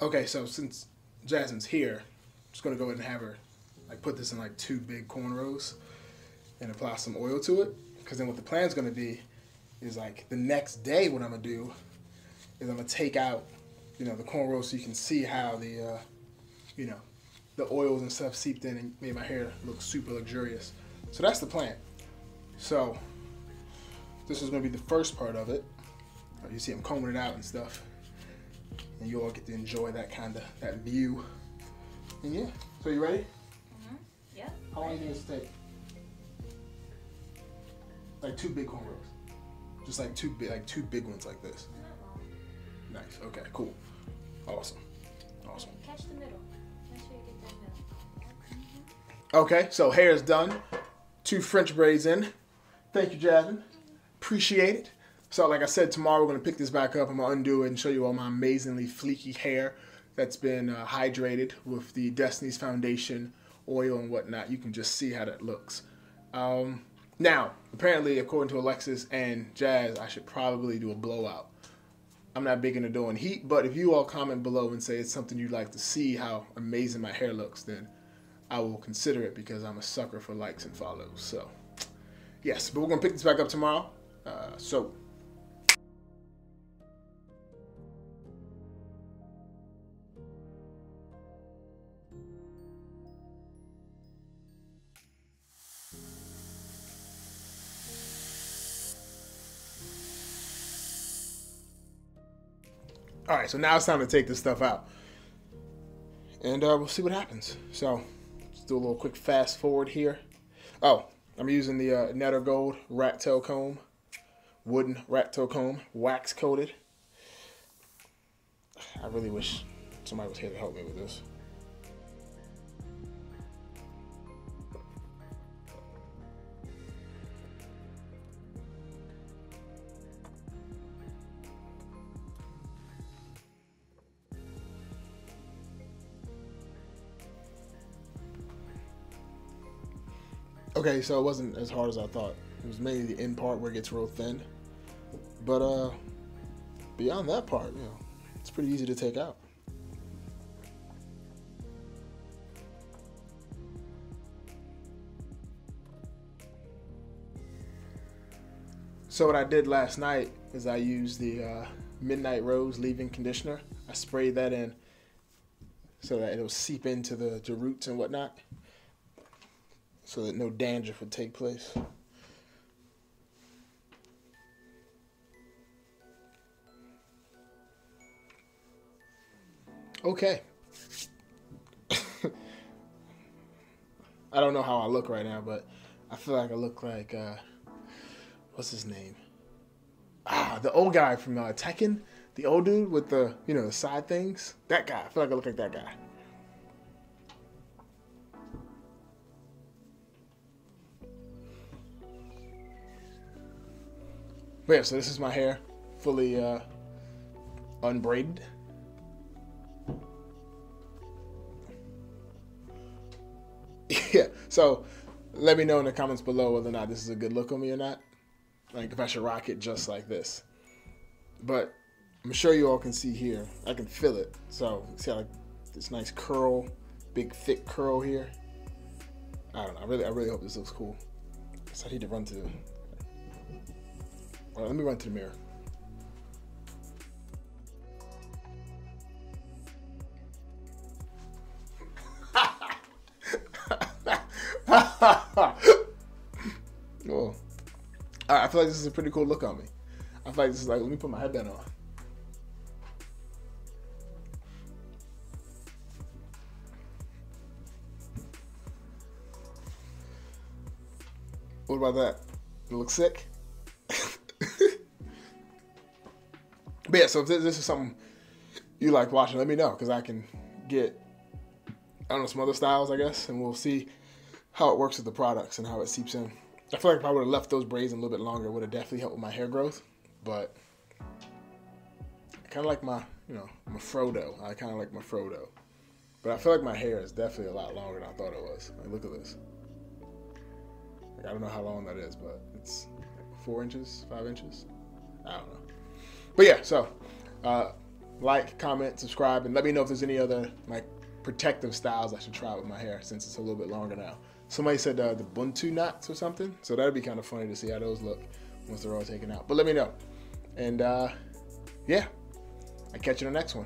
Okay, so since Jasmine's here, I'm just gonna go ahead and have her like put this in like 2 big cornrows and apply some oil to it. Because then what the plan's gonna be is like the next day what I'm gonna do is I'm gonna take out, you know, the cornrows so you can see how the, you know, the oils and stuff seeped in and made my hair look super luxurious. So that's the plan. So this is gonna be the first part of it. You see I'm combing it out and stuff. And you all get to enjoy that that view. And yeah, so you ready? Mm-hmm. Yeah. How long do you think this take? Like 2 big cornrows. Just like two big ones like this. Not long. Nice. Okay, cool. Awesome. Awesome. Catch the middle. Make sure you get that middle. Mm-hmm. Okay, so hair is done. 2 French braids in. Thank you, Jasmine. Appreciate it. So like I said, tomorrow we're going to pick this back up. I'm going to undo it and show you all my amazingly fleeky hair that's been hydrated with the Destiny's Foundation oil and whatnot. You can just see how that looks. Now, apparently, according to Alexis and Jazz, I should probably do a blowout. I'm not big into doing heat, but if you all comment below and say it's something you'd like to see how amazing my hair looks, then I will consider it because I'm a sucker for likes and follows. So, yes, but we're going to pick this back up tomorrow. All right, so now it's time to take this stuff out. And we'll see what happens. So, let's do a little quick fast forward here. Oh, I'm using the Netter Gold rat tail comb. Wooden rat tail comb, wax coated. I really wish somebody was here to help me with this. Okay, so it wasn't as hard as I thought. It was mainly the end part where it gets real thin. But beyond that part, you know, it's pretty easy to take out. So what I did last night is I used the Midnight Rose leave-in conditioner. I sprayed that in so that it'll seep into the roots and whatnot, so that no dandruff would take place. Okay. I don't know how I look right now, but I feel like I look like, what's his name? The old guy from Tekken. The old dude with the, you know, the side things. That guy. I feel like I look like that guy. But yeah, so this is my hair, fully unbraided. Yeah, so let me know in the comments below whether or not this is a good look on me or not. Like if I should rock it just like this. But I'm sure you all can see here, I can feel it. So see how like this nice curl, big thick curl here. I don't know, I really hope this looks cool. So I need to run to All right, let me run to the mirror. Oh. All right, I feel like this is a pretty cool look on me. I feel like this is like, let me put my headband on. What about that? It looks sick? But yeah, so if this is something you like watching, let me know, because I can get, I don't know, some other styles, I guess, and we'll see how it works with the products and how it seeps in. I feel like if I would have left those braids a little bit longer, it would have definitely helped with my hair growth, but I kind of like my, you know, my Frodo. I kind of like my Frodo. But I feel like my hair is definitely a lot longer than I thought it was. Like, look at this. Like, I don't know how long that is, but it's like 4 inches, 5 inches. I don't know. But yeah, so like, comment, subscribe, and let me know if there's any other like protective styles I should try with my hair since it's a little bit longer now. Somebody said the Buntu knots or something, so that'd be kind of funny to see how those look once they're all taken out. But let me know. And yeah, I'll catch you in the next one.